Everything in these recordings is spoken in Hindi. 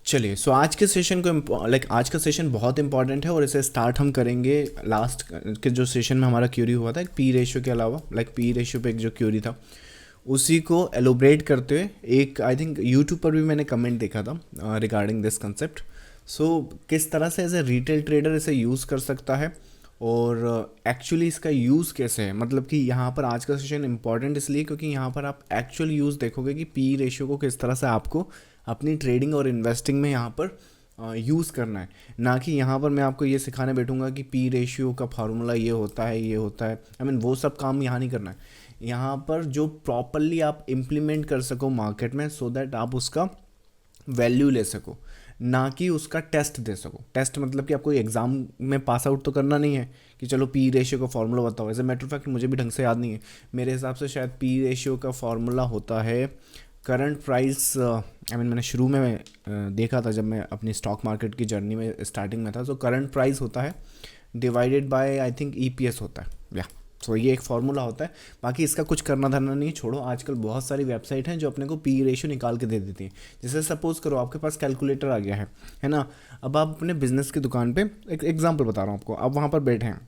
चलिए, सो आज के सेशन को आज का सेशन बहुत इंपॉर्टेंट है और इसे स्टार्ट हम करेंगे लास्ट के जो सेशन में हमारा क्यूरी हुआ था एक पी रेशियो के अलावा, पी रेशियो पे एक जो क्यूरी था उसी को एलोब्रेट करते हुए एक आई थिंक यूट्यूब पर भी मैंने कमेंट देखा था रिगार्डिंग दिस कंसेप्ट। सो किस तरह से एज ए रिटेल ट्रेडर इसे यूज़ कर सकता है और एक्चुअली इसका यूज़ कैसे है, मतलब कि यहाँ पर आज का सेशन इंपॉर्टेंट इसलिए क्योंकि यहाँ पर आप एक्चुअल यूज़ देखोगे कि पी रेशियो को किस तरह से आपको अपनी ट्रेडिंग और इन्वेस्टिंग में यहाँ पर यूज़ करना है। ना कि यहाँ पर मैं आपको ये सिखाने बैठूंगा कि पी रेशियो का फार्मूला ये होता है ये होता है, आई मीन वो सब काम यहाँ नहीं करना है। यहाँ पर जो प्रॉपरली आप इम्प्लीमेंट कर सको मार्केट में सो दैट आप उसका वैल्यू ले सको, ना कि उसका टेस्ट दे सको। टेस्ट मतलब कि आपको एग्ज़ाम में पास आउट तो करना नहीं है कि चलो पी रेशियो का फार्मूला बताओ। As a matter of fact मुझे भी ढंग से याद नहीं है, मेरे हिसाब से शायद पी रेशियो का फार्मूला होता है करंट प्राइस। आई मीन मैंने शुरू में देखा था जब मैं अपनी स्टॉक मार्केट की जर्नी में स्टार्टिंग में था। सो करंट प्राइस होता है divided by I think EPS होता है या सो ये एक फार्मूला होता है। बाकी इसका कुछ करना धरना नहीं, छोड़ो। आजकल बहुत सारी वेबसाइट हैं जो अपने को पी रेशियो निकाल के दे देती हैं। जैसे सपोज करो आपके पास कैलकुलेटर आ गया है ना। अब आप अपने बिजनेस की दुकान पे एक एग्जांपल बता रहा हूँ आपको, आप वहाँ पर बैठे हैं।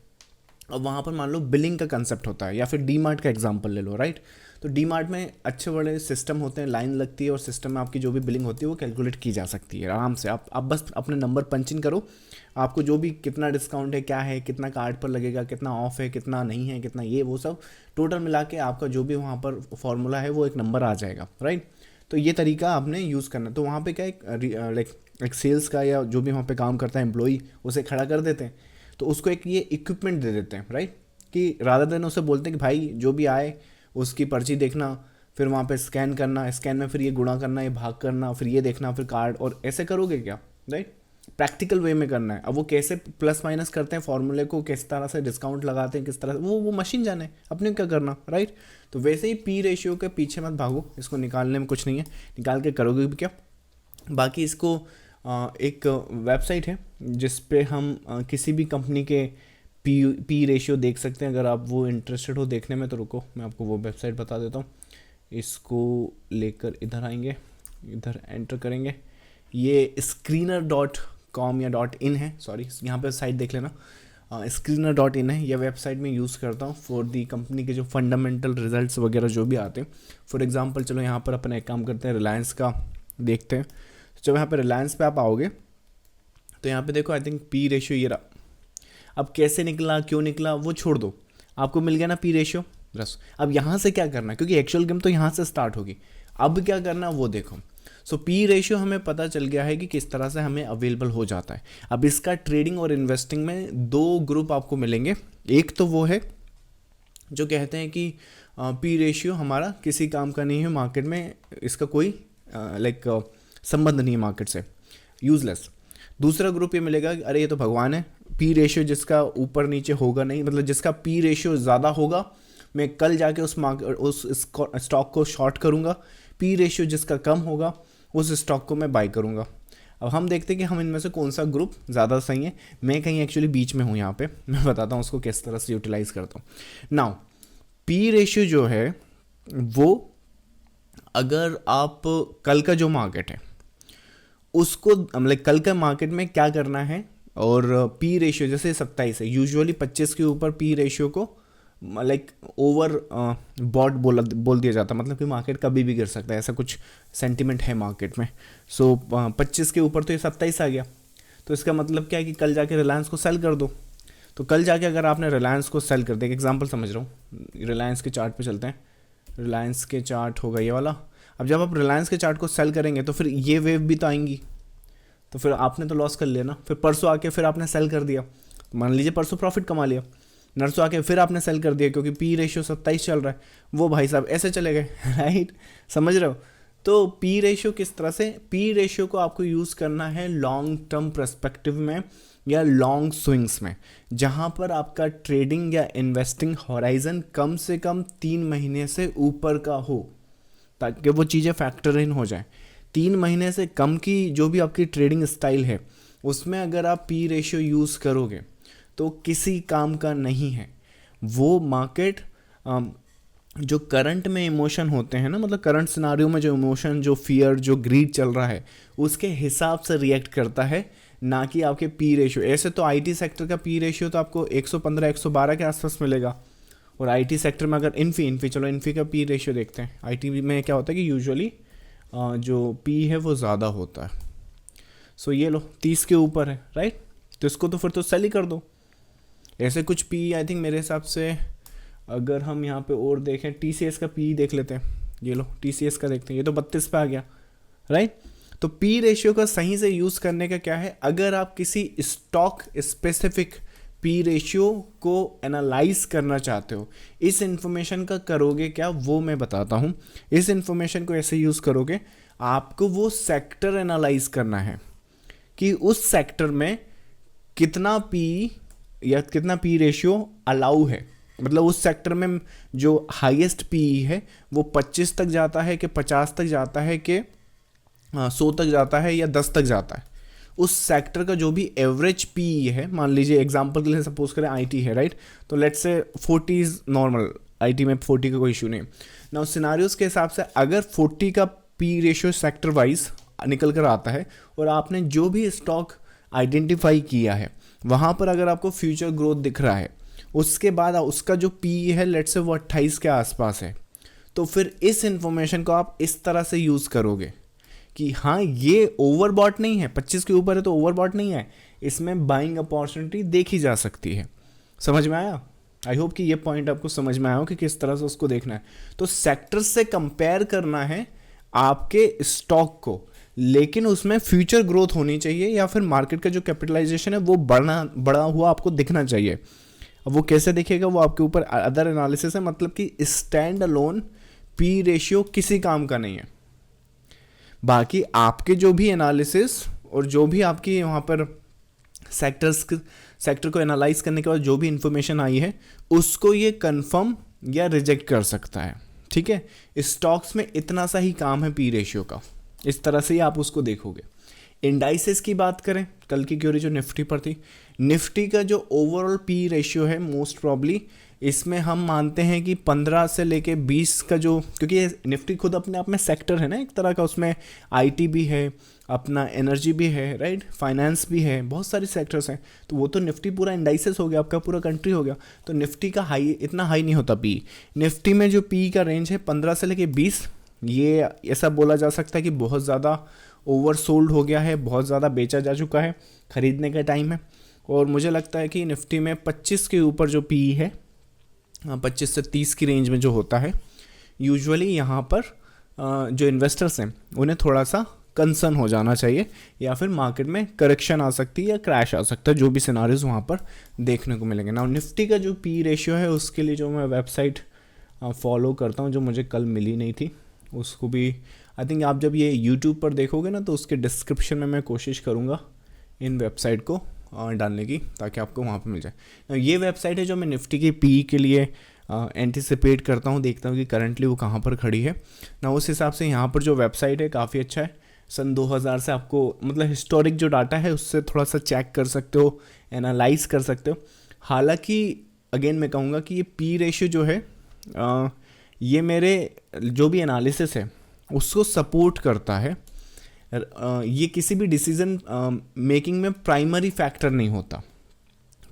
अब वहाँ पर मान लो बिलिंग का कंसेप्ट होता है, या फिर डी मार्ट का एग्जांपल ले लो, राइट। तो डी मार्ट में अच्छे बड़े सिस्टम होते हैं, लाइन लगती है और सिस्टम में आपकी जो भी बिलिंग होती है वो कैलकुलेट की जा सकती है आराम से। आप बस अपने नंबर पंच इन करो, आपको जो भी कितना डिस्काउंट है, क्या है, कितना कार्ड पर लगेगा, कितना ऑफ है, कितना नहीं है, कितना ये वो सब टोटल मिला के आपका जो भी वहाँ पर फॉर्मूला है वो एक नंबर आ जाएगा, राइट। तो ये तरीका आपने यूज़ करना। तो वहाँ पे क्या एक सेल्स का या जो भी वहाँ पे काम करता है एम्प्लॉई उसे खड़ा कर देते हैं, तो उसको एक ये इक्विपमेंट दे देते हैं, राइट। कि रादर देन उसे बोलते हैं कि भाई जो भी आए उसकी पर्ची देखना, फिर वहाँ पे स्कैन करना, स्कैन में फिर ये गुणा करना, ये भाग करना, फिर ये देखना, फिर कार्ड, और ऐसे करोगे क्या, राइट। प्रैक्टिकल वे में करना है। अब वो कैसे प्लस माइनस करते हैं फॉर्मूले को, किस तरह से डिस्काउंट लगाते हैं, किस तरह से वो मशीन जाने, अपने क्या करना, राइट। तो वैसे ही पी रेशियो के पीछे मत भागो, इसको निकालने में कुछ नहीं है, निकाल के करोगे भी क्या। बाकी इसको एक वेबसाइट है जिस पे हम किसी भी कंपनी के पी रेशियो देख सकते हैं। अगर आप वो इंटरेस्टेड हो देखने में तो रुको मैं आपको वो वेबसाइट बता देता हूँ। इसको लेकर इधर आएंगे, इधर एंटर करेंगे, ये screener.com या .in है, सॉरी यहाँ पे साइट देख लेना, screener.in है। यह वेबसाइट में यूज़ करता हूँ फॉर दी कंपनी के जो फंडामेंटल रिजल्ट्स वगैरह जो भी आते हैं। फॉर एग्जांपल चलो यहाँ पर अपन एक काम करते हैं, रिलायंस का देखते हैं। जब यहाँ पर रिलायंस पे आप आओगे तो यहाँ पे देखो आई थिंक पी रेशियो ये रहा। अब कैसे निकला, क्यों निकला, वो छोड़ दो, आपको मिल गया ना पी रेशियो बस। अब यहाँ से क्या करना है, क्योंकि एक्चुअल गेम तो यहाँ से स्टार्ट होगी। अब क्या करना वो देखो। सो पी रेशियो हमें पता चल गया है कि किस तरह से हमें अवेलेबल हो जाता है। अब इसका ट्रेडिंग और इन्वेस्टिंग में दो ग्रुप आपको मिलेंगे। एक तो वो है जो कहते हैं कि पी रेशियो हमारा किसी काम का नहीं है मार्केट में, इसका कोई संबंध नहीं है मार्केट से, यूजलेस। दूसरा ग्रुप ये मिलेगा कि अरे ये तो भगवान है, पी रेशियो जिसका ऊपर नीचे होगा नहीं, मतलब जिसका पी रेशियो ज़्यादा होगा मैं कल जाके उस स्टॉक को शॉर्ट करूँगा, पी रेशियो जिसका कम होगा उस स्टॉक को मैं बाई करूँगा। अब हम देखते हैं कि हम इनमें से कौन सा ग्रुप ज़्यादा सही है। मैं कहीं एक्चुअली बीच में हूँ यहाँ पे, मैं बताता हूँ उसको किस तरह से यूटिलाइज़ करता हूँ। नाउ पी रेशियो जो है वो, अगर आप कल का जो मार्केट है उसको कल का मार्केट में क्या करना है, और पी रेशियो जैसे 27 है, यूजुअली 25 के ऊपर पी रेशियो को ओवर बॉट बोल दिया जाता है, मतलब कि मार्केट कभी भी गिर सकता है, ऐसा कुछ सेंटिमेंट है मार्केट में। सो 25 के ऊपर तो ये 27 आ गया, तो इसका मतलब क्या है कि कल जाके रिलायंस को सेल कर दो। तो कल जाके अगर आपने रिलायंस को सेल कर दिया, एग्जाम्पल समझ रहा हूँ, रिलायंस के चार्ट पे चलते हैं, रिलायंस के चार्ट होगा ये वाला। अब जब आप रिलायंस के चार्ट को सेल करेंगे तो फिर ये वेव भी तो आएंगी, तो फिर आपने तो लॉस कर लिया ना। फिर परसों आके फिर आपने सेल कर दिया, तो मान लीजिए परसों प्रॉफिट कमा लिया, नरसों आके फिर आपने सेल कर दिया क्योंकि पी रेशियो 27 चल रहा है, वो भाई साहब ऐसे चले गए राइट, समझ रहे हो। तो पी रेशियो किस तरह से, पी रेशियो को आपको यूज़ करना है लॉन्ग टर्म पर्सपेक्टिव में या लॉन्ग स्विंग्स में, जहाँ पर आपका ट्रेडिंग या इन्वेस्टिंग हॉराइजन कम से कम 3 महीने से ऊपर का हो, ताकि वो चीज़ें फैक्टर इन हो जाए। 3 महीने से कम की जो भी आपकी ट्रेडिंग स्टाइल है उसमें अगर आप पी रेशियो यूज़ करोगे तो किसी काम का नहीं है। वो मार्केट जो करंट में इमोशन होते हैं ना, मतलब करंट सिनारियो में जो इमोशन, जो फियर, जो ग्रीड चल रहा है, उसके हिसाब से रिएक्ट करता है, ना कि आपके पी रेशियो। ऐसे तो आईटी सेक्टर का पी रेशियो तो आपको 115 112 के आसपास मिलेगा। और आईटी सेक्टर में अगर इन्फी का पी रेशियो देखते हैं, आईटी में क्या होता है कि यूजुअली जो पी है वो ज़्यादा होता है। सो ये लो 30 के ऊपर है, राइट? तो इसको तो फिर तो सेल ही कर दो। ऐसे कुछ पी आई थिंक मेरे हिसाब से, अगर हम यहाँ पे और देखें टीसीएस का पी देख लेते हैं। ये लो टीसीएस का देखते हैं, ये तो 32 पे आ गया, राइट? तो पी रेशियो का सही से यूज़ करने का क्या है, अगर आप किसी स्टॉक स्पेसिफिक पी रेशियो को एनालाइज करना चाहते हो, इस इंफॉर्मेशन का करोगे क्या, वो मैं बताता हूँ। इस इंफॉर्मेशन को ऐसे यूज़ करोगे, आपको वो सेक्टर एनालाइज करना है कि उस सेक्टर में कितना पी या कितना पी रेशियो अलाउ है। मतलब उस सेक्टर में जो हाईएस्ट पी है वो 25 तक जाता है कि 50 तक जाता है कि 100 तक जाता है या 10 तक जाता है। उस सेक्टर का जो भी एवरेज पी है, मान लीजिए एग्जांपल के लिए सपोज करें आईटी है, राइट? तो let's say 40 is normal, IT में 40 का कोई इशू नहीं। ना उस सिनारियोज के हिसाब से अगर 40 का पी रेशियो सेक्टर वाइज निकल कर आता है और आपने जो भी स्टॉक आइडेंटिफाई किया है वहाँ पर अगर आपको फ्यूचर ग्रोथ दिख रहा है, उसके बाद उसका जो पी है लेट्स से वो 28 के आसपास है, तो फिर इस इंफॉर्मेशन को आप इस तरह से यूज़ करोगे कि हाँ ये ओवरबॉट नहीं है, 25 के ऊपर है तो ओवरबॉट नहीं है, इसमें बाइंग अपॉर्चुनिटी देखी जा सकती है। समझ में आया? आई होप कि ये पॉइंट आपको समझ में आया हो कि किस तरह से उसको देखना है। तो सेक्टर से कंपेयर करना है आपके स्टॉक को, लेकिन उसमें फ्यूचर ग्रोथ होनी चाहिए या फिर मार्केट का जो कैपिटलाइजेशन है वो बढ़ा हुआ आपको दिखना चाहिए। अब वो कैसे दिखेगा वो आपके ऊपर अदर एनालिसिस है, मतलब कि स्टैंड अलोन पी रेशियो किसी काम का नहीं है। बाकी आपके जो भी एनालिसिस और जो भी आपकी वहाँ पर सेक्टर को एनालाइज करने के बाद जो भी इंफॉर्मेशन आई है उसको ये कंफर्म या रिजेक्ट कर सकता है, ठीक है? स्टॉक्स में इतना सा ही काम है पी रेशियो का, इस तरह से ही आप उसको देखोगे। इंडाइसेस की बात करें, कल की क्यूरी जो निफ्टी पर थी, निफ्टी का जो ओवरऑल पी रेशियो है मोस्ट प्रॉब्ली इसमें हम मानते हैं कि 15 से लेके 20 का जो, क्योंकि ये निफ्टी खुद अपने आप में सेक्टर है ना एक तरह का, उसमें आईटी भी है, अपना एनर्जी भी है, राइट, फाइनेंस भी है, बहुत सारी सेक्टर्स हैं। तो वो तो निफ्टी पूरा इंडाइसेस हो गया, आपका पूरा कंट्री हो गया। तो निफ्टी का हाई इतना हाई नहीं होता पी। निफ्टी में जो पी का रेंज है 15 से लेके 20, ये ऐसा बोला जा सकता है कि बहुत ज़्यादा ओवरसोल्ड हो गया है, बहुत ज़्यादा बेचा जा चुका है, ख़रीदने का टाइम है। और मुझे लगता है कि निफ्टी में 25 के ऊपर जो पी है, 25 से 30 की रेंज में जो होता है, यूजुअली यहाँ पर जो इन्वेस्टर्स हैं उन्हें थोड़ा सा कंसर्न हो जाना चाहिए, या फिर मार्केट में करेक्शन आ सकती है या क्रैश आ सकता है, जो भी सिनारियोज वहाँ पर देखने को मिलेंगे ना। निफ्टी का जो पी रेशियो है उसके लिए जो मैं वेबसाइट फॉलो करता हूँ, जो मुझे कल मिली नहीं थी, उसको भी आई थिंक आप जब ये यूट्यूब पर देखोगे ना तो उसके डिस्क्रिप्शन में मैं कोशिश करूँगा इन वेबसाइट को डालने की, ताकि आपको वहाँ पर मिल जाए। ये वेबसाइट है जो मैं निफ्टी की पी के लिए एंटिसिपेट करता हूँ, देखता हूँ कि करंटली वो कहाँ पर खड़ी है ना। उस हिसाब से यहाँ पर जो वेबसाइट है काफ़ी अच्छा है। सन 2000 से आपको मतलब हिस्टोरिक जो डाटा है उससे थोड़ा सा चेक कर सकते हो, एनालाइज कर सकते हो। हालांकि अगेन मैं कहूँगा कि ये पी रेशियो जो है ये मेरे जो भी एनालिसिस है उसको सपोर्ट करता है। ये किसी भी डिसीजन मेकिंग में प्राइमरी फैक्टर नहीं होता,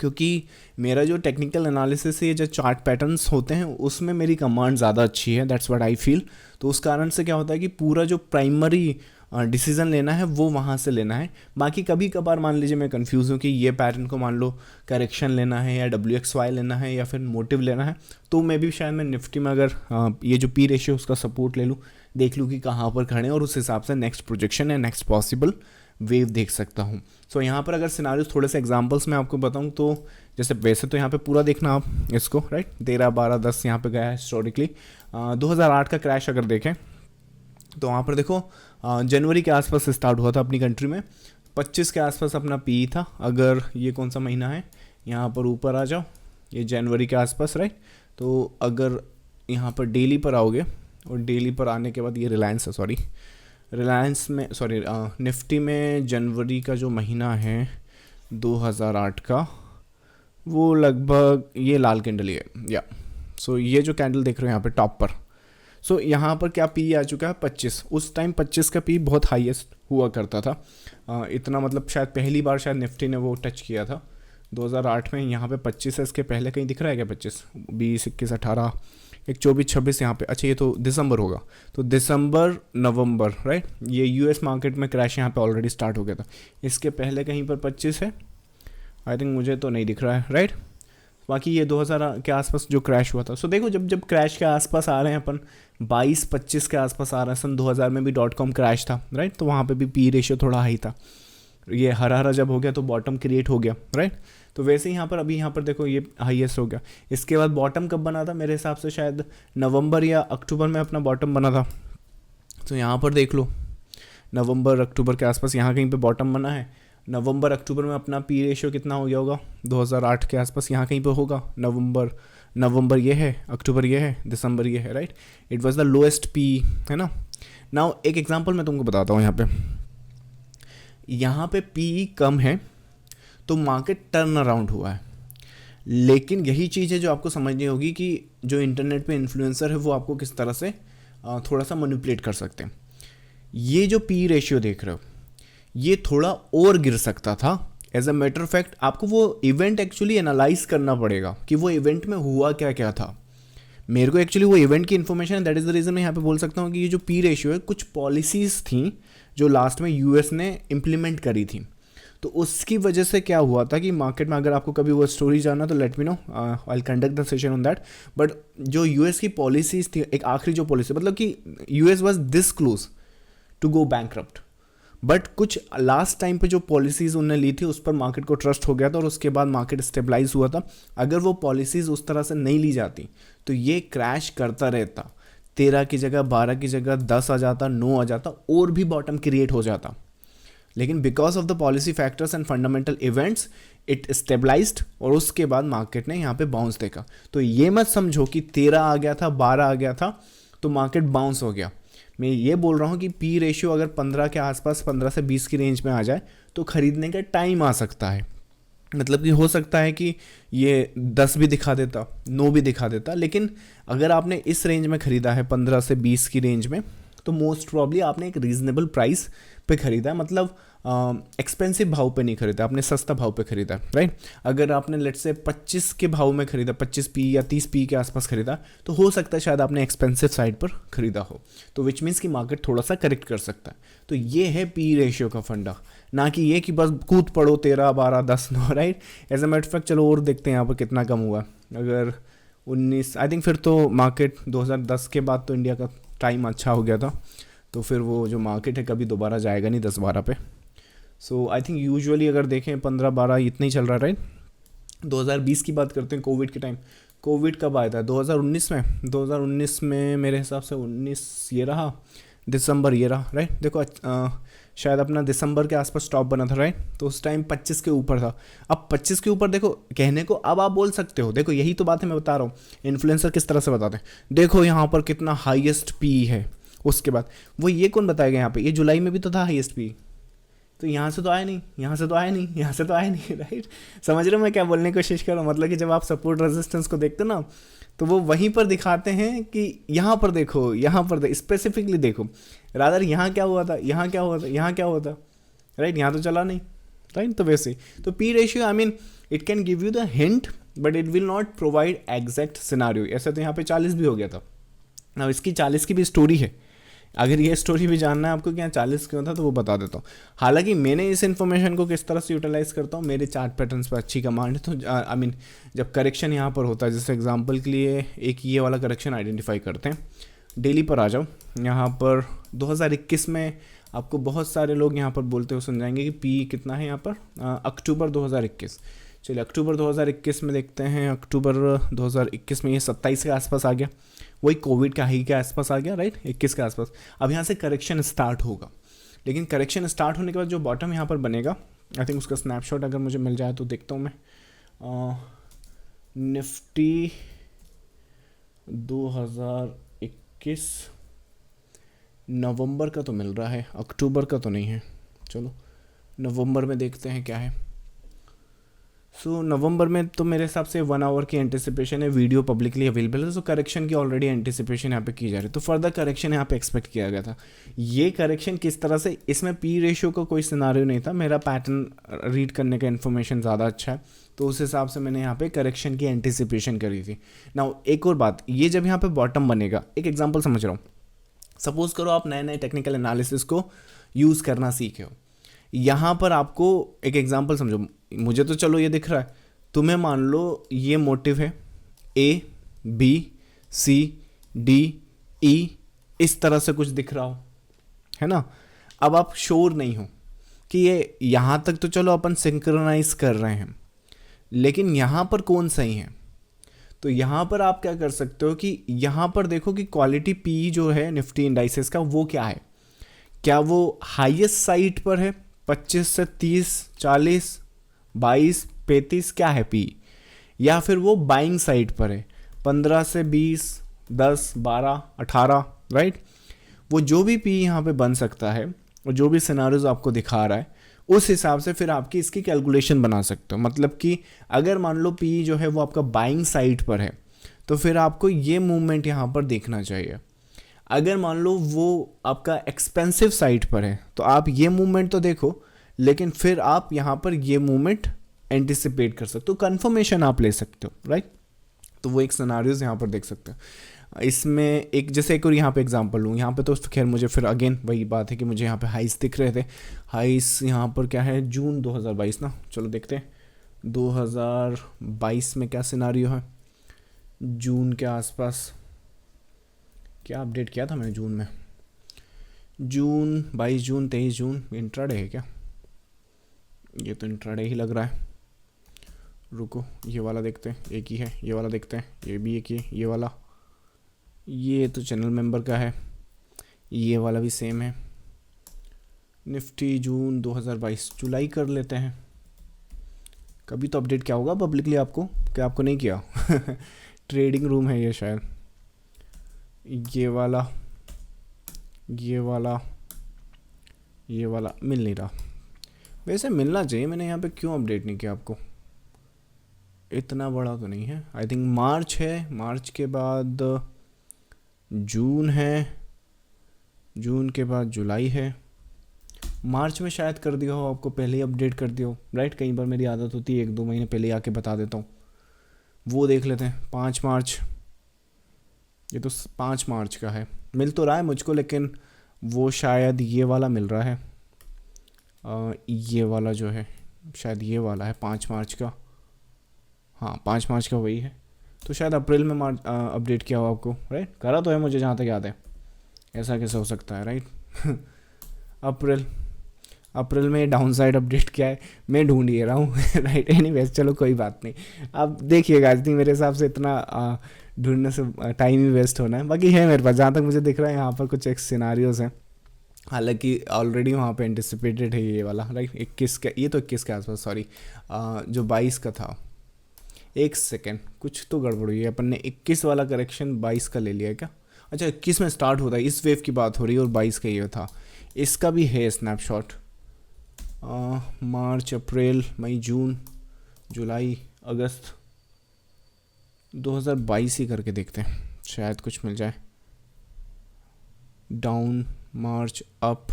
क्योंकि मेरा जो टेक्निकल एनालिसिस है, जो चार्ट पैटर्न्स होते हैं उसमें मेरी कमांड ज़्यादा अच्छी है, दैट्स व्हाट आई फील। तो उस कारण से क्या होता है कि पूरा जो प्राइमरी डिसीज़न लेना है वो वहाँ से लेना है। बाकी कभी कभार मान लीजिए मैं कंफ्यूज हूँ कि ये पैटर्न को मान लो करेक्शन लेना है या WXY लेना है या फिर मोटिव लेना है, तो मैं भी शायद मैं निफ्टी में अगर ये जो पी रेशियो उसका सपोर्ट ले लूँ, देख लूँ कि कहाँ पर खड़े हैं, और उस हिसाब से नेक्स्ट प्रोजेक्शन या नेक्स्ट पॉसिबल वेव देख सकता हूँ। सो यहाँ पर अगर सिनारियोस थोड़े से एग्जांपल्स मैं आपको बताऊँ तो जैसे वैसे तो यहाँ पे पूरा देखना आप इसको, राइट, 13, 12, 10 यहाँ पे गया है हिस्टोरिकली। 2008 का क्रैश अगर देखें तो वहाँ पर देखो जनवरी के आसपास स्टार्ट हुआ था अपनी कंट्री में, 25 के आसपास अपना पी था। अगर ये कौन सा महीना है, यहाँ पर ऊपर आ जाओ, ये जनवरी के आसपास, राइट। तो अगर यहाँ पर डेली पर आओगे और डेली पर आने के बाद ये रिलायंस में निफ्टी में जनवरी का जो महीना है 2008 का, वो लगभग ये लाल कैंडल ही है, या सो ये जो कैंडल देख रहे हो यहाँ पे टॉप पर, सो यहाँ पर क्या पी आ चुका है 25। उस टाइम 25 का पी बहुत हाईएस्ट हुआ करता था। इतना मतलब शायद पहली बार शायद निफ्टी ने वो टच किया था 2008 में। यहाँ पे 25 है, इसके पहले कहीं दिख रहा है क्या 25, 20, 21, 18, एक 24, 26 यहाँ पे। अच्छा ये तो दिसंबर होगा, तो दिसंबर नवंबर राइट, ये यूएस मार्केट में क्रैश यहाँ पे ऑलरेडी स्टार्ट हो गया था। इसके पहले कहीं पर 25 है आई थिंक, मुझे तो नहीं दिख रहा है राइट। बाकी ये 2000 के आसपास जो क्रैश हुआ था। सो देखो जब जब क्रैश के आसपास आ रहे हैं अपन, 22-25 के आसपास आ रहे हैं, सन 2000 में भी .com क्रैश था राइट, तो वहाँ पे भी पी रेशियो थोड़ा हाई था। ये हरा हरा जब हो गया तो बॉटम क्रिएट हो गया राइट। तो वैसे ही यहाँ पर अभी यहाँ पर देखो ये हाईएस्ट हो गया। इसके बाद बॉटम कब बना था, मेरे हिसाब से शायद नवंबर या अक्टूबर में अपना बॉटम बना था। तो यहाँ पर देख लो नवंबर अक्टूबर के आसपास यहाँ कहीं पे बॉटम बना है। नवंबर अक्टूबर में अपना पी रेशियो कितना हो गया होगा, 2008 के आसपास यहाँ कहीं पे होगा। नवंबर ये है, अक्टूबर ये है, दिसंबर ये है right. It was the lowest P है ना। नाउ एक एग्जांपल मैं तुमको बताता हूँ। यहाँ पे पी कम है तो मार्केट टर्न अराउंड हुआ है। लेकिन यही चीज़ है जो आपको समझनी होगी कि जो इंटरनेट पे इन्फ्लुएंसर है वो आपको किस तरह से थोड़ा सा मैनिपुलेट कर सकते हैं। ये जो पी रेशियो देख रहे हो ये थोड़ा और गिर सकता था। As a matter of fact आपको वो इवेंट एक्चुअली एनालाइज करना पड़ेगा कि वो इवेंट में हुआ क्या क्या था। मेरे को एक्चुअली वो इवेंट की इन्फॉर्मेशन है, दैट इज़ द रीज़न मैं यहाँ पे बोल सकता हूँ कि ये जो पी रेशियो है कुछ पॉलिसीज़ थी जो लास्ट में यूएस ने इम्प्लीमेंट करी थी। तो उसकी वजह से क्या हुआ था कि मार्केट में, अगर आपको कभी वो स्टोरी जानना तो let me know, I conduct the session on that. But जो यूएस की पॉलिसीज़ थी, एक आखिरी जो पॉलिसी, मतलब कि US was this close to go bankrupt, but कुछ लास्ट टाइम पे जो पॉलिसीज़ उन्होंने ली थी उस पर मार्केट को ट्रस्ट हो गया था और उसके बाद मार्केट स्टेबलाइज हुआ था। अगर वो पॉलिसीज़ उस तरह से नहीं ली जाती तो ये क्रैश करता रहता, 13 की जगह 12 की जगह 10 आ जाता, 9 आ जाता और भी बॉटम क्रिएट हो जाता। लेकिन because of the policy factors and fundamental events it stabilized और उसके बाद मार्केट ने यहाँ पे बाउंस देखा। तो ये मत समझो कि 13 आ गया था, 12 आ गया था तो मार्केट बाउंस हो गया। मैं ये बोल रहा हूँ कि पी रेशियो अगर 15 के आसपास, 15 से 20 की रेंज में आ जाए तो खरीदने का टाइम आ सकता है। मतलब कि हो सकता है कि ये 10 भी दिखा देता, 9 भी दिखा देता, लेकिन अगर आपने इस रेंज में ख़रीदा है 15 से 20 की रेंज में तो मोस्ट प्रॉब्ली आपने एक रीज़नेबल प्राइस पे ख़रीदा है। मतलब एक्सपेंसिव भाव पे नहीं खरीदा, आपने सस्ता भाव पे खरीदा राइट। अगर आपने लेट से 25 के भाव में खरीदा, 25 पी या 30 पी के आसपास खरीदा, तो हो सकता है शायद आपने एक्सपेंसिव साइड पर खरीदा हो, तो विच मीन्स कि मार्केट थोड़ा सा करेक्ट कर सकता है। तो ये है पी रेशियो का फंडा, ना कि ये कि बस कूद पड़ो 13, 12, 10, 9 right. As a matter of fact चलो और देखते हैं यहाँ पर कितना कम हुआ। अगर 19 आई थिंक, फिर तो मार्केट 2010 के बाद तो इंडिया का टाइम अच्छा हो गया था, तो फिर वो जो मार्केट है कभी दोबारा जाएगा नहीं 10-12 पे। सो आई थिंक यूजुअली अगर देखें 15-12 इतना ही चल रहा है राइट। 2020 की बात करते हैं, कोविड के टाइम। कोविड कब आया था, 2019 में। 2019 में मेरे हिसाब से 19 ये रहा, दिसंबर ये रहा राइट। देखो शायद अपना दिसंबर के आसपास स्टॉप बना था राइट, तो उस टाइम 25 के ऊपर था। अब 25 के ऊपर देखो, कहने को अब आप बोल सकते हो, देखो यही तो बात है मैं बता रहा हूँ इन्फ्लुएंसर किस तरह से बताते हैं। देखो यहाँ पर कितना हाईएस्ट पी है, उसके बाद वो ये कौन बताएगा यहाँ पे, ये जुलाई में भी तो था हाईएस्ट पी, तो यहाँ से तो आया नहीं, यहाँ से तो आया नहीं, यहाँ से तो आया नहीं राइट। समझ रहे हो मैं क्या बोलने की कोशिश कर रहा हूँ। मतलब कि जब आप सपोर्ट रेजिस्टेंस को देखते हो ना तो वो वहीं पर दिखाते हैं कि यहाँ पर देखो, यहाँ पर स्पेसिफिकली देखो, रादर यहाँ क्या हुआ था, यहाँ क्या हुआ था, यहाँ क्या हुआ था राइट, यहाँ तो चला नहीं राइट। तो वैसे तो P ratio I mean it can give you the hint but it will not provide exact scenario. ऐसे तो यहाँ पे 40 भी हो गया था। अब इसकी 40 की भी स्टोरी है, अगर ये स्टोरी भी जानना है आपको कि यहाँ 40 क्यों था तो वो बता देता हूँ। हालांकि मैंने इस इन्फॉर्मेशन को किस तरह से यूटिलाइज़ करता हूँ, मेरे चार्ट पैटर्न्स पर अच्छी कमांड है। तो आई मीन जब करेक्शन यहाँ पर होता है, जैसे एग्जांपल के लिए एक ये वाला करेक्शन आइडेंटिफाई करते हैं, डेली पर आ जाओ। यहाँ पर 2021 में आपको बहुत सारे लोग यहाँ पर बोलते हुए सुन जाएंगे कि पी कितना है यहाँ पर, अक्टूबर 2021। चलिए अक्टूबर 2021 में देखते हैं। अक्टूबर 2021 में ये 27 के आसपास आ गया, वही कोविड का हाई के आसपास आ गया राइट, 21 के आसपास। अब यहाँ से करेक्शन स्टार्ट होगा, लेकिन करेक्शन स्टार्ट होने के बाद जो बॉटम यहाँ पर बनेगा, आई थिंक उसका स्नैपशॉट अगर मुझे मिल जाए तो देखता हूँ मैं। निफ्टी 2021 नवंबर का तो मिल रहा है, अक्टूबर का तो नहीं है। चलो नवंबर में देखते हैं क्या है। सो नवंबर में तो मेरे हिसाब से 1 आवर की एंटिसिपेशन है, वीडियो पब्लिकली अवेलेबल है, सो करेक्शन की ऑलरेडी एंटिसिपेशन यहाँ पे की जा रही है, तो फर्दर करेक्शन यहाँ पे एक्सपेक्ट किया गया था। ये करेक्शन किस तरह से, इसमें पी रेशियो का कोई सिनारियो नहीं था, मेरा पैटर्न रीड करने का इन्फॉर्मेशन ज़्यादा अच्छा है, तो उस हिसाब से मैंने यहाँ पे करेक्शन की एंटिसिपेशन करी थी। नाउ एक और बात, ये जब यहाँ पे बॉटम बनेगा, एक एग्जाम्पल समझ रहा हूँ, सपोज करो आप नए नए टेक्निकल एनालिसिस को यूज़ करना सीखे हो, यहाँ पर आपको एक एग्जांपल समझो, मुझे तो चलो ये दिख रहा है, तुम्हें मान लो ये मोटिव है A B C D E, इस तरह से कुछ दिख रहा हो, है ना। अब आप श्योर नहीं हो कि ये यहाँ तक तो चलो अपन सिंक्रोनाइज कर रहे हैं, लेकिन यहाँ पर कौन सही है, तो यहाँ पर आप क्या कर सकते हो कि यहाँ पर देखो कि क्वालिटी पी जो है निफ्टी इंडाइसेस का वो क्या है, क्या वो हाईएस्ट साइड पर है 25 से 30, 40, 22, 35 क्या है पी, या फिर वो बाइंग साइड पर है 15 से 20, 10, 12, 18, राइट। वो जो भी पी यहाँ पे बन सकता है और जो भी सिनारियोज आपको दिखा रहा है, उस हिसाब से फिर आपकी इसकी कैलकुलेशन बना सकते हो। मतलब कि अगर मान लो पी जो है वो आपका बाइंग साइड पर है, तो फिर आपको ये मूवमेंट यहाँ पर देखना चाहिए। अगर मान लो वो आपका एक्सपेंसिव साइड पर है, तो आप ये मूवमेंट तो देखो, लेकिन फिर आप यहाँ पर ये मूवमेंट एंटिसिपेट कर सकते हो, कंफर्मेशन आप ले सकते हो, राइट। तो वो एक सिनारियोज यहाँ पर देख सकते हो। इसमें एक जैसे एक और यहाँ पे एग्जांपल लूँ, यहाँ पे तो खैर मुझे फिर अगेन वही बात है कि मुझे यहाँ पे हाइस दिख रहे थे, हाइस यहाँ पर क्या है जून 2022 ना, चलो देखते हैं 2022 में क्या सिनारियो है। जून के आसपास क्या अपडेट किया था मैंने जून में, जून 22 जून 23 जून, इंट्राडे है क्या, ये तो इंट्राडे ही लग रहा है। रुको ये वाला देखते हैं, एक ही है, ये वाला देखते हैं, ये भी एक ही है, ये वाला, ये तो चैनल मेंबर का है, ये वाला भी सेम है। निफ्टी जून 2022, जुलाई कर लेते हैं, कभी तो अपडेट क्या होगा पब्लिकली आपको, क्या आपको नहीं किया ट्रेडिंग रूम है ये शायद, ये वाला, ये वाला, ये वाला मिल नहीं रहा, वैसे मिलना चाहिए, मैंने यहाँ पे क्यों अपडेट नहीं किया आपको, इतना बड़ा तो नहीं है। आई थिंक मार्च है, मार्च के बाद जून है, जून के बाद जुलाई है, मार्च में शायद कर दिया हो आपको, पहले ही अपडेट कर दिया हो, राइट। कई बार मेरी आदत होती है 1-2 महीने पहले आके बता देता हूँ। वो देख लेते हैं 5 मार्च, ये तो 5 मार्च का है, मिल तो रहा है मुझको, लेकिन वो शायद ये वाला मिल रहा है, ये वाला जो है शायद ये वाला है 5 मार्च का, हाँ 5 मार्च का वही है, तो शायद अप्रैल में अपडेट किया हो आपको, राइट। करा तो है मुझे जहाँ तक याद है, ऐसा कैसे हो सकता है, राइट अप्रैल में डाउन साइड अपडेट किया है, मैं ढूंढ ही रहा हूँ राइट। एनीवेज चलो कोई बात नहीं, आप देखिएगा, आज नहीं मेरे हिसाब से इतना ढूंढने से टाइम ही वेस्ट होना है। बाकी है मेरे पास, जहाँ तक मुझे दिख रहा है यहाँ पर कुछ एक सिनारियोज हैं, हालांकि ऑलरेडी वहाँ पे एंटिसिपेटेड है ये वाला, राइट। 21 का, ये तो 21 के आसपास, सॉरी जो 22 का था, एक सेकेंड कुछ तो गड़बड़ हुई है, अपन ने 21 वाला करेक्शन 22 का ले लिया है क्या, अच्छा 21 में स्टार्ट होता है, इस वेव की बात हो रही है, और 22 का ये था, इसका भी है स्नैपशॉट। मार्च, अप्रैल, मई, जून, जुलाई, अगस्त 2022 ही करके देखते हैं, शायद कुछ मिल जाए। डाउन, मार्च, अप,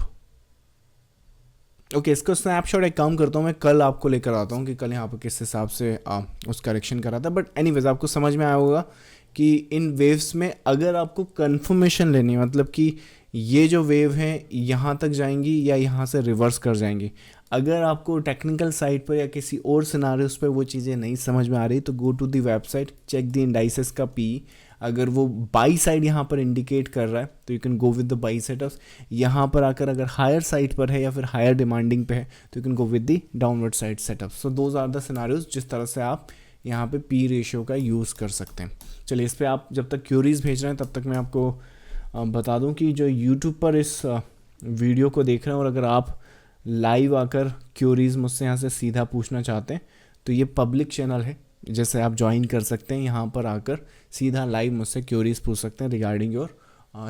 ओके इसका स्नैपशॉट एक काम करता हूँ मैं, कल आपको लेकर आता हूँ कि कल यहाँ पर किस हिसाब से उस करेक्शन करा था। बट एनीवेज आपको समझ में आया होगा कि इन वेव्स में अगर आपको कंफर्मेशन लेनी है, मतलब कि ये जो वेव हैं यहाँ तक जाएंगी या यहाँ से रिवर्स कर जाएंगी, अगर आपको टेक्निकल साइट पर या किसी और सिनारियोस पे वो चीज़ें नहीं समझ में आ रही, तो go to the website, check the indices का पी, अगर वो बाई साइड यहाँ पर इंडिकेट कर रहा है तो you can go with the by setups, यहाँ पर आकर अगर हायर साइड पर है या फिर हायर डिमांडिंग पे है तो you can go with the downward side setups. So those are the scenarios जिस तरह से आप यहाँ पे पी रेशियो का यूज़ कर सकते हैं। चलिए इस पर आप जब तक क्यूरीज भेज रहे हैं तब तक मैं आपको बता दूं कि जो यूट्यूब पर इस वीडियो को देख रहे हैं और अगर आप लाइव आकर क्यूरीज मुझसे यहाँ से सीधा पूछना चाहते हैं तो ये पब्लिक चैनल है, जैसे आप ज्वाइन कर सकते हैं, यहाँ पर आकर सीधा लाइव मुझसे क्यूरीज पूछ सकते हैं regarding your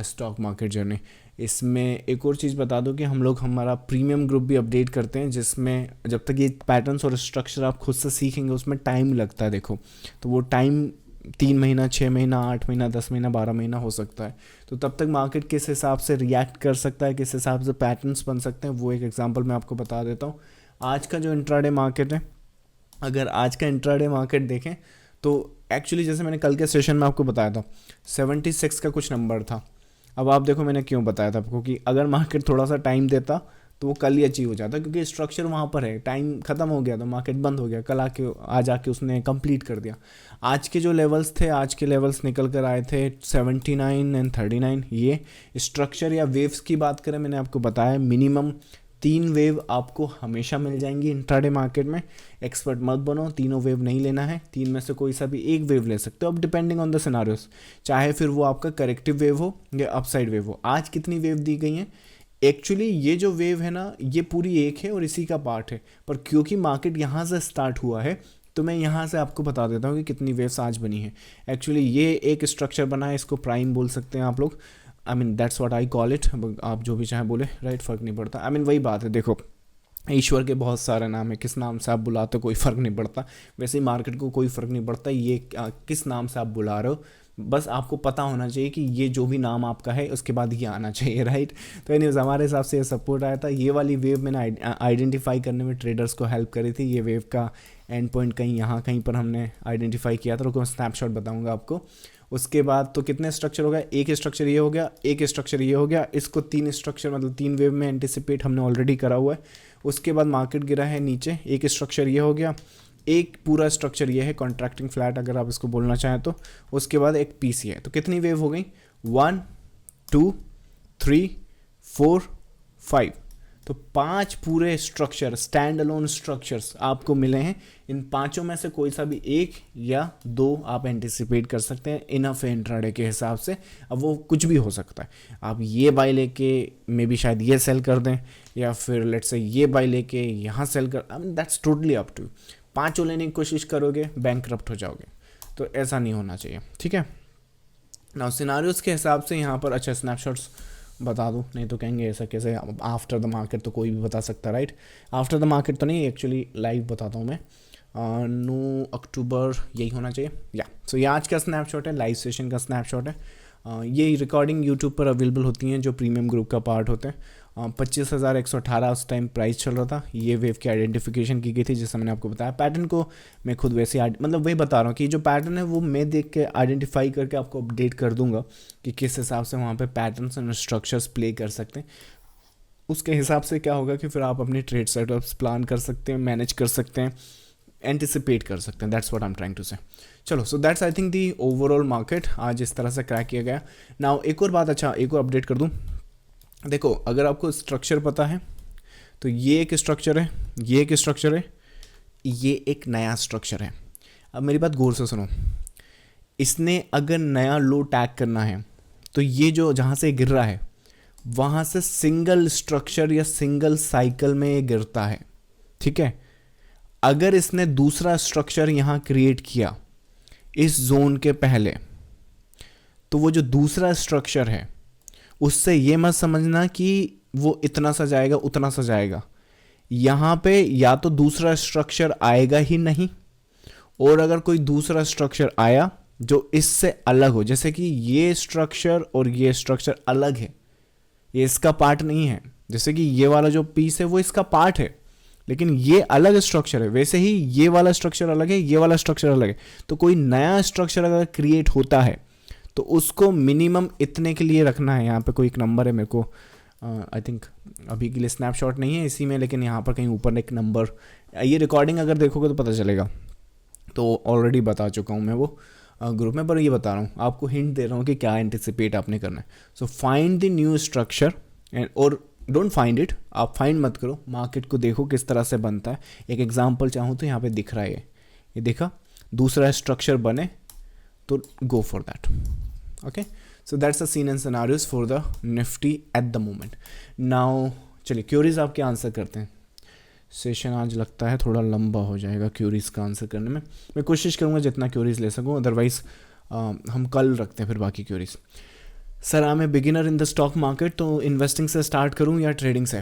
stock market journey. इसमें एक और चीज़ बता दूं कि हम लोग हमारा प्रीमियम ग्रुप भी अपडेट करते हैं, जिसमें जब तक ये पैटर्न्स और स्ट्रक्चर आप खुद से सीखेंगे उसमें टाइम लगता है देखो, तो वो टाइम 3 महीना, 6 महीना, 8 महीना, 10 महीना, 12 महीना हो सकता है। तो तब तक मार्केट किस हिसाब से रिएक्ट कर सकता है, किस हिसाब से पैटर्न्स बन सकते हैं, वो एक एग्जांपल मैं आपको बता देता हूँ। आज का जो इंट्राडे मार्केट है, अगर आज का इंट्राडे मार्केट देखें तो एक्चुअली जैसे मैंने कल के सेशन में आपको बताया था 76 का कुछ नंबर था। अब आप देखो मैंने क्यों बताया था आपको कि अगर मार्केट थोड़ा सा टाइम देता तो वो कल ही अचीव हो जाता, क्योंकि स्ट्रक्चर वहाँ पर है, टाइम ख़त्म हो गया तो मार्केट बंद हो गया, कल आके आज आके उसने कंप्लीट कर दिया। आज के जो लेवल्स थे, आज के लेवल्स निकल कर आए थे 79 एंड 39। ये स्ट्रक्चर या वेव्स की बात करें, मैंने आपको बताया मिनिमम 3 वेव आपको हमेशा मिल जाएंगी इंट्राडे मार्केट में। एक्सपर्ट मत बनो, तीनों वेव नहीं लेना है, 3 में से कोई सा भी एक वेव ले सकते हो अब डिपेंडिंग ऑन द सिनारियोस, चाहे फिर वो आपका करेक्टिव वेव हो या अपसाइड वेव हो। आज कितनी वेव दी गई हैं? एक्चुअली ये जो वेव है ना, ये पूरी एक है और इसी का पार्ट है, पर क्योंकि मार्केट यहाँ से स्टार्ट हुआ है तो मैं यहाँ से आपको बता देता हूँ कि कितनी वेव्स आज बनी है। एक्चुअली ये एक स्ट्रक्चर बना है, इसको प्राइम बोल सकते हैं आप लोग, आई mean that's what I call it, आप जो भी चाहे बोले, राइट, फ़र्क नहीं पड़ता। आई मीन वही बात है, देखो ईश्वर के बहुत सारे नाम है, किस नाम से आप बुलाते हो कोई फ़र्क नहीं पड़ता, वैसे ही मार्केट को कोई फ़र्क नहीं पड़ता ये किस नाम से आप बुला रहे हो, बस आपको पता होना चाहिए कि ये जो भी नाम आपका है उसके बाद ये आना चाहिए, राइट। तो एनीवेज हमारे हिसाब से ये सपोर्ट आया था। ये वाली वेव मैंने आइडेंटिफाई करने में ट्रेडर्स को हेल्प करी थी। ये वेव का एंड पॉइंट कहीं यहाँ कहीं पर हमने आइडेंटिफाई किया था, तो मैं स्नैपशॉट बताऊँगा आपको। उसके बाद तो कितने स्ट्रक्चर हो गया, एक स्ट्रक्चर ये हो गया, एक स्ट्रक्चर ये हो गया, इसको 3 स्ट्रक्चर मतलब 3 वेव में एंटिसिपेट हमने ऑलरेडी करा हुआ है। उसके बाद मार्केट गिरा है नीचे, एक स्ट्रक्चर ये हो गया, एक पूरा स्ट्रक्चर ये है कॉन्ट्रैक्टिंग फ्लैट अगर आप इसको बोलना चाहें तो। उसके बाद एक पीसी है, तो कितनी वेव हो गई, 1 2 3 4 5, तो 5 पूरे स्ट्रक्चर, स्टैंड अलोन स्ट्रक्चर्स आपको मिले हैं। इन 5 में से कोई सा भी 1 या 2 आप एंटिसिपेट कर सकते हैं, इनफ है इंट्राडे के हिसाब से। अब वो कुछ भी हो सकता है, आप ये बाय लेके मे बी शायद ये सेल कर दें, या फिर लेट्स से ये बाय लेके यहाँ सेल कर, I mean that's totally up to. 5 लेने की कोशिश करोगे बैंकरप्ट हो जाओगे, तो ऐसा नहीं होना चाहिए, ठीक है ना। सिनारियोस के हिसाब से यहाँ पर अच्छा स्नैपशॉट्स बता दूँ, नहीं तो कहेंगे ऐसा कैसे, आफ्टर द मार्केट तो कोई भी बता सकता है, राइट। आफ्टर द मार्केट तो नहीं, एक्चुअली लाइव बताता हूँ मैं, 9 अक्टूबर यही होना चाहिए या। सो ये आज का स्नैपशॉट है, लाइव सेशन का स्नैपशॉट है। ये रिकॉर्डिंग यूट्यूब पर अवेलेबल होती हैं जो प्रीमियम ग्रुप का पार्ट होते हैं। 25,118 उस टाइम प्राइस चल रहा था। ये वेव की आइडेंटिफिकेशन की गई थी, जैसे मैंने आपको बताया। पैटर्न को मैं खुद वैसे मतलब वही बता रहा हूँ कि जो पैटर्न है वो मैं देख के आइडेंटिफाई करके आपको अपडेट कर दूंगा कि किस हिसाब से वहाँ पे पैटर्न्स एंड स्ट्रक्चर्स प्ले कर सकते हैं। उसके हिसाब से क्या होगा कि फिर आप अपनी ट्रेड सेटअप्स प्लान कर सकते हैं, मैनेज कर सकते हैं, एंटिसिपेट कर सकते हैं। That's what I am trying to say. चलो, so that's I think the overall market आज इस तरह से क्रैक किया गया। नाउ एक और बात, अच्छा एक और अपडेट कर दूँ। देखो अगर आपको स्ट्रक्चर पता है तो ये एक स्ट्रक्चर है, ये एक स्ट्रक्चर है, ये एक नया स्ट्रक्चर है। अब मेरी बात गौर से सुनो, इसने अगर नया लो टैग करना है तो ये जो जहाँ से गिर रहा है वहाँ से सिंगल स्ट्रक्चर या सिंगल साइकिल में ये गिरता है, ठीक है। अगर इसने दूसरा स्ट्रक्चर यहाँ क्रिएट किया इस जोन के पहले, तो वो जो दूसरा स्ट्रक्चर है उससे ये मत समझना कि वो इतना सा जाएगा उतना सा जाएगा। यहाँ पे या तो दूसरा स्ट्रक्चर आएगा ही नहीं, और अगर कोई दूसरा स्ट्रक्चर आया जो इससे अलग हो, जैसे कि ये स्ट्रक्चर और ये स्ट्रक्चर अलग है, ये इसका पार्ट नहीं है, जैसे कि ये वाला जो पीस है वो इसका पार्ट है लेकिन ये अलग स्ट्रक्चर है, वैसे ही ये वाला स्ट्रक्चर अलग है, ये वाला स्ट्रक्चर अलग है। तो कोई नया स्ट्रक्चर अगर क्रिएट होता है तो उसको मिनिमम इतने के लिए रखना है। यहाँ पे कोई एक नंबर है, मेरे को आई थिंक अभी के लिए स्नैपशॉट नहीं है इसी में, लेकिन यहाँ पर कहीं ऊपर एक नंबर, ये रिकॉर्डिंग अगर देखोगे तो पता चलेगा, तो ऑलरेडी बता चुका हूँ मैं वो ग्रुप में, पर ये बता रहा हूँ आपको, हिंट दे रहा हूँ कि क्या एंटिसिपेट आपने करना है। So find the new structure and, और डोंट फाइंड इट, आप फाइंड मत करो, मार्केट को देखो किस तरह से बनता है। एक एग्जांपल चाहूँ तो यहाँ पे दिख रहा है, ये देखा, दूसरा स्ट्रक्चर बने तो go for that. Okay, so that's the scene and scenarios for the Nifty at the moment. Now चलिए क्यूरीज आपके आंसर करते हैं। सेशन आज लगता है थोड़ा लंबा हो जाएगा क्यूरीज का आंसर करने में, मैं कोशिश करूँगा जितना क्यूरीज ले सकूँ, अदरवाइज हम कल रखते हैं फिर बाकी queries. Sir I am a beginner in the stock market, तो इन्वेस्टिंग से स्टार्ट करूं या ट्रेडिंग से?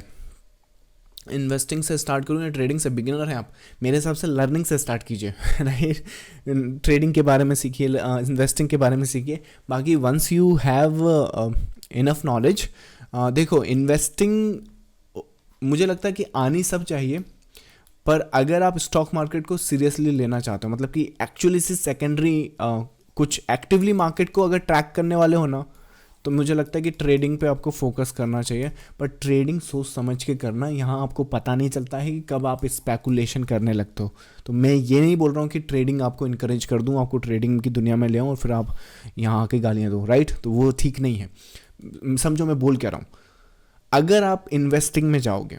इन्वेस्टिंग से स्टार्ट करूं या ट्रेडिंग से? बिगिनर हैं आप, मेरे हिसाब से लर्निंग से स्टार्ट कीजिए राइट। ट्रेडिंग के बारे में सीखिए, इन्वेस्टिंग के बारे में सीखिए। बाकी once you have enough knowledge, देखो इन्वेस्टिंग मुझे लगता है कि आनी सब चाहिए, पर अगर आप स्टॉक मार्केट को सीरियसली लेना चाहते हो, मतलब कि एक्चुअली से सेकेंडरी कुछ एक्टिवली मार्केट को अगर ट्रैक करने वाले हो ना, तो मुझे लगता है कि ट्रेडिंग पे आपको फोकस करना चाहिए। पर ट्रेडिंग सोच समझ के करना, यहाँ आपको पता नहीं चलता है कि कब आप स्पेकुलेशन करने लगते हो। तो मैं ये नहीं बोल रहा हूँ कि ट्रेडिंग आपको इनकरेज कर दूँ, आपको ट्रेडिंग की दुनिया में ले आऊँ और फिर आप यहाँ आके गालियाँ दो, राइट? तो वो ठीक नहीं है। समझो मैं बोल क्या रहा हूँ। अगर आप इन्वेस्टिंग में जाओगे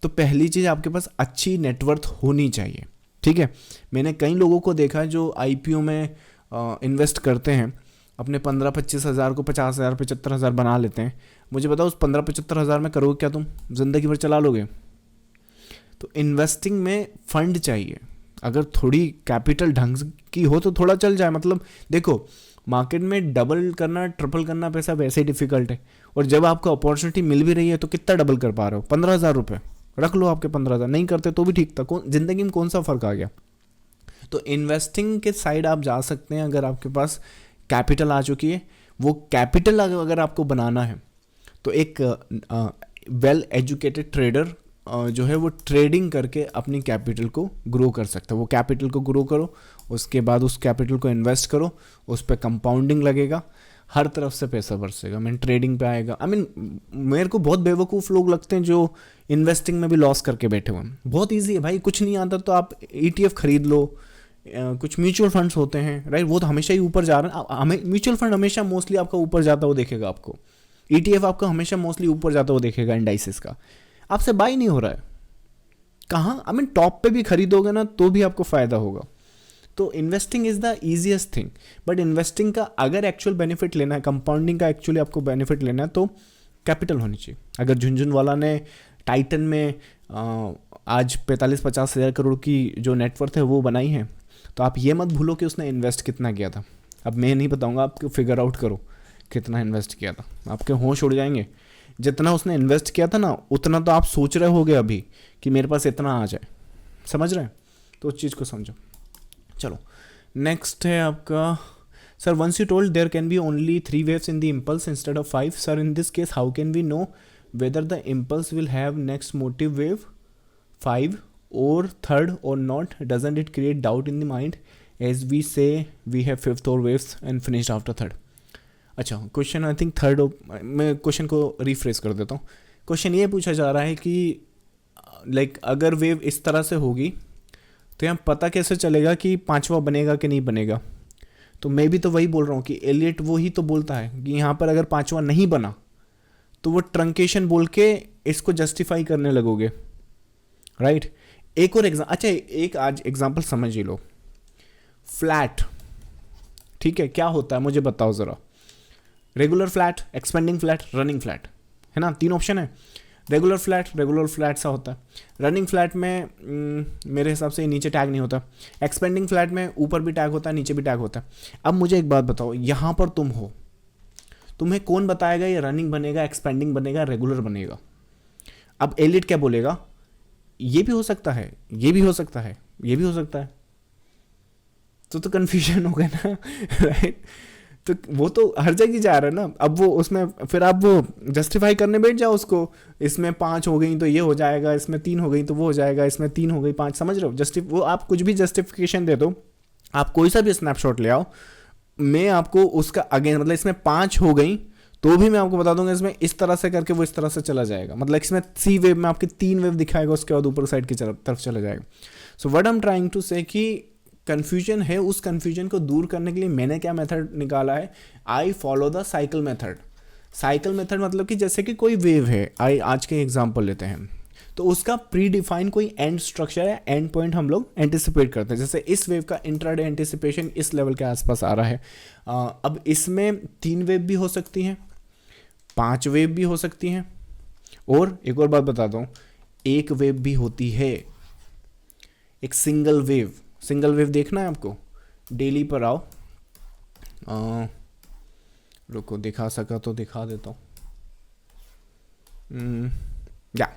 तो पहली चीज़ आपके पास अच्छी नेटवर्थ होनी चाहिए, ठीक है? मैंने कई लोगों को देखा है जो आईपीओ में इन्वेस्ट करते हैं, अपने 15-25 हज़ार को 50,000 75,000 बना लेते हैं। मुझे बताओ उस 15-75 हज़ार में करोगे क्या? तुम ज़िंदगी भर चला लोगे? तो इन्वेस्टिंग में फंड चाहिए। अगर थोड़ी कैपिटल ढंग की हो तो थोड़ा चल जाए। मतलब देखो, मार्केट में डबल करना ट्रिपल करना पैसा वैसे ही डिफिकल्ट है, और जब आपको अपॉर्चुनिटी मिल भी रही है तो कितना डबल कर पा रहे हो? 15,000 रुपये रख लो, आपके 15,000 नहीं करते तो भी ठीक था। जिंदगी में कौन सा फ़र्क आ गया? तो इन्वेस्टिंग के साइड आप जा सकते हैं अगर आपके पास कैपिटल आ चुकी है। वो कैपिटल अगर आपको बनाना है तो एक वेल एजुकेटेड ट्रेडर जो है वो ट्रेडिंग करके अपनी कैपिटल को ग्रो कर सकता है। वो कैपिटल को ग्रो करो, उसके बाद उस कैपिटल को इन्वेस्ट करो, उस पर कंपाउंडिंग लगेगा, हर तरफ से पैसा बरसेगा। ट्रेडिंग पे आएगा। मेरे को बहुत बेवकूफ़ लोग लगते हैं जो इन्वेस्टिंग में भी लॉस करके बैठे हुए हैं। बहुत ईजी है भाई, कुछ नहीं आता तो आप ETF खरीद लो, कुछ म्यूचुअल फंड्स होते हैं, राइट? वो तो हमेशा ही ऊपर जा रहे हैं। म्यूचुअल फंड हमेशा मोस्टली आपका ऊपर जाता हुआ देखेगा आपको। ETF आपका हमेशा मोस्टली ऊपर जाता हुआ देखेगा इंडाइसिस का। आपसे बाई नहीं हो रहा है कहाँ? टॉप पे भी खरीदोगे ना तो भी आपको फ़ायदा होगा। तो investing is the easiest thing. But investing का अगर एक्चुअल बेनिफिट लेना है, कंपाउंडिंग का एक्चुअली आपको बेनिफिट लेना है, तो कैपिटल होनी चाहिए। अगर झुनझुनवाला ने टाइटन में आज 45-50 हज़ार करोड़ की जो नेटवर्थ है वो बनाई है, तो आप ये मत भूलो कि उसने इन्वेस्ट कितना किया था। अब मैं नहीं बताऊंगा, आपको फिगर आउट करो कितना इन्वेस्ट किया था, आपके होश उड़ जाएंगे। जितना उसने इन्वेस्ट किया था ना, उतना तो आप सोच रहे होगे अभी कि मेरे पास इतना आ जाए। समझ रहे हैं? तो उस चीज़ को समझो। चलो नेक्स्ट है आपका, sir once you told there can be only 3 waves in the impulse instead of 5, sir in this case how can we know whether the impulse will have next motive wave 5 or third or not? Doesn't it create doubt in the mind as we say we have fifth or waves and finished after third? अच्छा, क्वेश्चन आई थिंक थर्ड, मैं क्वेश्चन को रिफ्रेश कर देता हूँ। क्वेश्चन ये पूछा जा रहा है कि लाइक अगर वेव इस तरह से होगी तो यहाँ पता कैसे चलेगा कि पांचवा बनेगा कि नहीं बनेगा? तो मैं भी तो वही बोल रहा हूँ कि एलियट वो ही तो बोलता है कि यहाँ पर अगर पांचवा नहीं बना तो वो ट्रंकेशन बोल के इसको जस्टिफाई करने लगोगे, राइट? एक और अच्छा एक आज एग्जांपल समझ ही लो। फ्लैट, ठीक है, क्या होता है मुझे बताओ ज़रा। Regular flat, expanding flat, running flat, है ना? 3 ऑप्शन है। रेगुलर फ्लैट सा होता है। रनिंग फ्लैट में मेरे हिसाब से नीचे टैग नहीं होता। एक्सपेंडिंग फ्लैट में ऊपर भी टैग होता है, नीचे भी टैग होता है। अब मुझे एक बात बताओ, यहाँ पर तुम हो, तुम्हें कौन बताएगा ये रनिंग बनेगा, एक्सपेंडिंग बनेगा, रेगुलर बनेगा? अब एलिट क्या बोलेगा? ये भी हो सकता है, ये भी हो सकता है, ये भी हो सकता है। तो कंफ्यूजन हो गया ना राइट? तो वो तो हर जगह जा रहा है ना। अब वो उसमें फिर आप वो जस्टिफाई करने बैठ जाओ उसको, इसमें 5 हो गई तो ये हो जाएगा, इसमें 3 हो गई तो वो हो जाएगा, इसमें 3 हो गई 5, समझ रहे हो? वो आप कुछ भी जस्टिफिकेशन दे दो, आप कोई सा भी स्नैपशॉट ले आओ, मैं आपको उसका अगेन, मतलब इसमें 5 हो गई तो भी मैं आपको बता दूंगा इसमें इस तरह से करके वो इस तरह से चला जाएगा। मतलब इसमें सी वेव में आपके 3 वेव दिखाएगा, उसके बाद ऊपर साइड की तरफ चला जाएगा। So what I am trying to say कि कन्फ्यूजन है, उस कन्फ्यूजन को दूर करने के लिए मैंने क्या मेथड निकाला है? I follow the cycle method. Cycle method मतलब कि जैसे कि कोई वेव है, आज के एग्जाम्पल लेते हैं, तो उसका प्री डिफाइन कोई एंड स्ट्रक्चर है, एंड पॉइंट हम लोग एंटिसिपेट करते हैं। जैसे इस वेव का इंट्राडे एंटिसिपेशन इस लेवल के आसपास आ रहा है। अब इसमें 3 वेव भी हो सकती हैं, 5 वेव भी हो सकती हैं, और एक और बात बताता हूँ, 1 वेव भी होती है, एक सिंगल वेव। सिंगल वेव देखना है आपको? डेली पर आओ, रुको, दिखा सका तो दिखा देता हूँ। या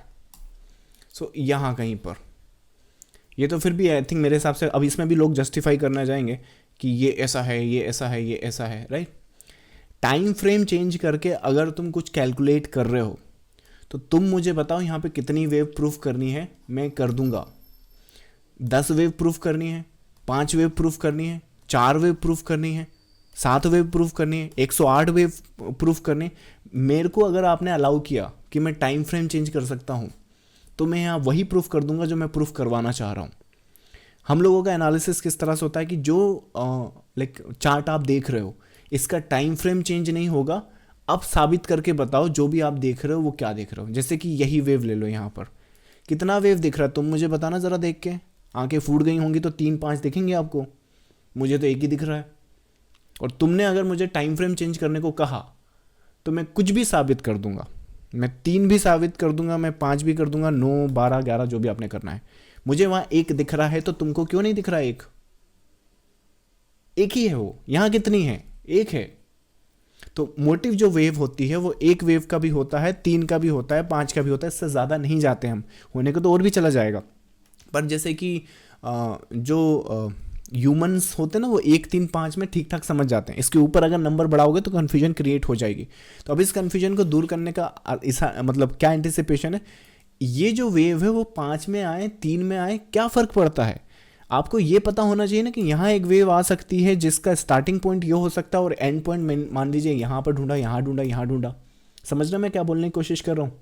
सो यहाँ कहीं पर ये तो फिर भी आई थिंक मेरे हिसाब से अब इसमें भी लोग जस्टिफाई करना जाएंगे कि ये ऐसा है, ये ऐसा है, ये ऐसा है, राइट। टाइम फ्रेम चेंज करके अगर तुम कुछ कैलकुलेट कर रहे हो तो तुम मुझे बताओ यहाँ पे कितनी वेव प्रूफ करनी है, मैं कर दूंगा। 10 वेव प्रूफ करनी है, 5 वेव प्रूफ करनी है, 4 वेव प्रूफ करनी है, 7 वेव प्रूफ करनी है, 108 वेव प्रूफ करनी है। मेरे को अगर आपने अलाउ किया कि मैं टाइम फ्रेम चेंज कर सकता हूँ तो मैं यहाँ वही प्रूफ कर दूंगा जो मैं प्रूफ करवाना चाह रहा हूँ। हम लोगों का एनालिसिस किस तरह से होता है कि जो लाइक चार्ट आप देख रहे हो इसका टाइम फ्रेम चेंज नहीं होगा, अब साबित करके बताओ जो भी आप देख रहे हो वो क्या देख रहे हो। जैसे कि यही वेव ले लो, यहाँ पर कितना वेव दिख रहा है तुम मुझे बताना ज़रा देख के। आंखें फूट गई होंगी तो 3-5 दिखेंगे आपको, मुझे तो एक ही दिख रहा है। और तुमने अगर मुझे टाइम फ्रेम चेंज करने को कहा तो मैं कुछ भी साबित कर दूंगा। मैं 3 भी साबित कर दूंगा, मैं 5 भी कर दूंगा, 9, 12, 11 जो भी आपने करना है। मुझे वहां एक दिख रहा है तो तुमको क्यों नहीं दिख रहा? एक ही है वो। यहां कितनी है? एक है। तो मोटिव जो वेव होती है वो एक वेव का भी होता है, 3 का भी होता है, 5 का भी होता है, इससे ज़्यादा नहीं जाते हम। होने को तो और भी चला जाएगा, पर जैसे कि जो ह्यूमंस होते हैं ना वो 1, 3, 5 में ठीक ठाक समझ जाते हैं। इसके ऊपर अगर नंबर बढ़ाओगे तो कन्फ्यूजन क्रिएट हो जाएगी। तो अब इस कन्फ्यूजन को दूर करने का मतलब क्या एंटिसिपेशन है, ये जो वेव है वो 5 में आए, 3 में आए, क्या फ़र्क पड़ता है? आपको ये पता होना चाहिए ना कि यहाँ एक वेव आ सकती है जिसका स्टार्टिंग पॉइंट ये हो सकता है और एंड पॉइंट मान लीजिए यहाँ पर ढूंढा, यहाँ ढूंढा, यहाँ ढूंढा। समझना मैं क्या बोलने की कोशिश कर रहा हूँ?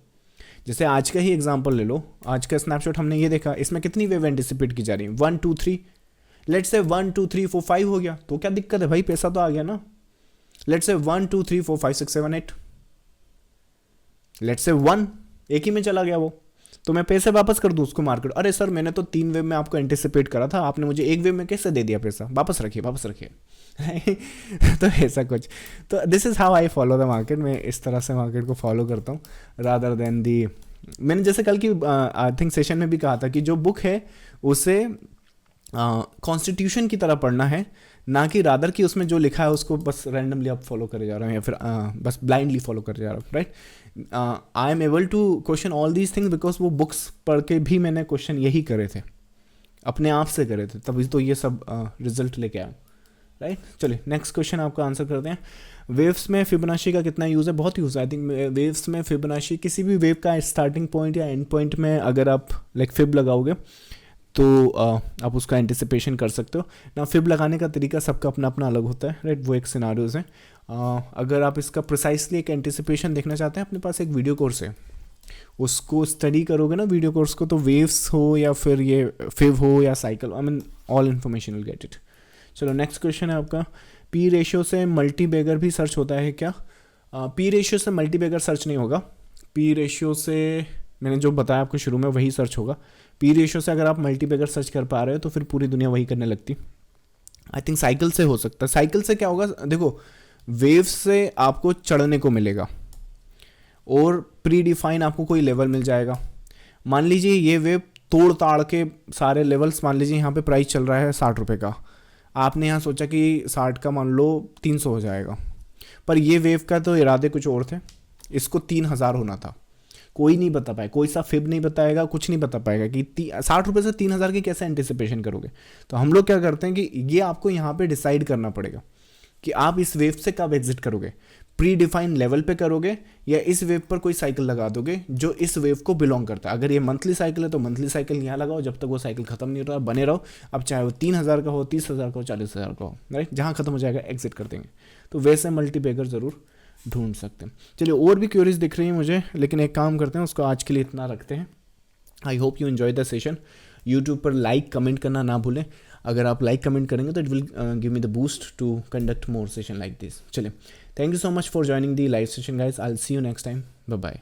जैसे आज का ही एग्जांपल ले लो, आज का स्नैपशॉट हमने ये देखा, इसमें कितनी वेव एंटिसिपेट की जा रही है? 1, 2, 3। लेट्स से 1, 2, 3, 4, 5 हो गया तो क्या दिक्कत है भाई, पैसा तो आ गया ना। Let's say 1, 2, 3, 4, 5, 6, 7, 8। लेट्स से 1 एक ही में चला गया वो, तो मैं पैसे वापस कर दूं उसको मार्केट। अरे सर मैंने तो 3 वेव में आपको एंटिसिपेट करा था, आपने मुझे 1 वेव में कैसे दे दिया पैसा? वापस रखिए, वापस रखिए। तो ऐसा कुछ। तो this is how I follow the market. मैं इस तरह से मार्केट को फॉलो करता हूँ रादर देन दी। मैंने जैसे कल की आई थिंक सेशन में भी कहा था कि जो बुक है उसे कॉन्स्टिट्यूशन की तरह पढ़ना है, ना कि रादर कि उसमें जो लिखा है उसको बस रैंडमली आप फॉलो करे जा रहे हो या फिर बस ब्लाइंडली फॉलो करे जा रहे हो, right. I am able to question all these things because वो बुक्स पढ़ के भी मैंने क्वेश्चन यही करे थे, अपने आप से करे थे, तभी तो ये सब रिजल्ट लेके आया, राइट। चलिए नेक्स्ट क्वेश्चन आपका आंसर करते हैं। वेव्स में फिबोनाची का कितना यूज़ है? बहुत यूज़ है। आई थिंक वेव्स में फिबोनाची, किसी भी वेव का स्टार्टिंग पॉइंट या एंड पॉइंट में अगर आप लाइक फिब लगाओगे तो आप उसका एंटिसिपेशन कर सकते हो ना। फिब लगाने का तरीका सबका अपना अपना अलग होता है, राइट। वो एक सिनारियोज है। अगर आप इसका प्रिसाइसली एक एंटिसिपेशन देखना चाहते हैं, अपने पास एक वीडियो कोर्स है, उसको स्टडी करोगे ना वीडियो कोर्स को, तो वेव्स हो या फिर ये फिब हो या cycle, I mean all information will get it. चलो नेक्स्ट क्वेश्चन है आपका, पी रेशियो से मल्टी बैगर भी सर्च होता है क्या? पी रेशियो से मल्टी बैगर सर्च नहीं होगा। पी रेशियो से मैंने जो बताया आपको शुरू में वही सर्च होगा। पी रेशियो से अगर आप मल्टी बैगर सर्च कर पा रहे हो तो फिर पूरी दुनिया वही करने लगती। आई थिंक साइकिल से हो सकता है। साइकिल से क्या होगा, देखो वेव से आपको चढ़ने को मिलेगा और प्री डिफाइन आपको कोई लेवल मिल जाएगा। मान लीजिए ये वेव तोड़ ताड़ के सारे लेवल्स, मान लीजिए यहाँ पे प्राइस चल रहा है 60 रुपये का, आपने यहाँ सोचा कि 60 का मान लो 300 हो जाएगा, पर ये वेव का तो इरादे कुछ और थे, इसको 3000 होना था। कोई नहीं बता पाए, कोई सा फिब नहीं बताएगा, कुछ नहीं बता पाएगा कि 60 रुपये से 3000 की कैसे एंटिसिपेशन करोगे। तो हम लोग क्या करते हैं कि ये आपको यहाँ पे डिसाइड करना पड़ेगा कि आप इस वेव से कब एग्जिट करोगे, प्री डिफाइंड लेवल पे करोगे या इस वेव पर कोई साइकिल लगा दोगे जो इस वेव को बिलोंग करता है। अगर ये मंथली साइकिल है तो मंथली साइकिल यहाँ लगाओ, जब तक वो साइकिल खत्म नहीं हो रहा बने रहो। अब चाहे वो 3000 का हो, 30,000 का हो, 40,000 का हो, राइट, जहाँ खत्म हो जाएगा एग्जिट कर देंगे। तो वैसे मल्टी बैगर ज़रूर ढूंढ सकते हैं। चलिए और भी क्यूरीज दिख रही है मुझे, लेकिन एक काम करते हैं, उसको आज के लिए इतना रखते हैं। I hope you enjoy the session. YouTube पर लाइक कमेंट करना ना भूलें। अगर आप लाइक कमेंट करेंगे तो it will give me the boost to conduct more session like this. चलिए, thank you so much for joining the live session guys. I will see you next time. Bye bye.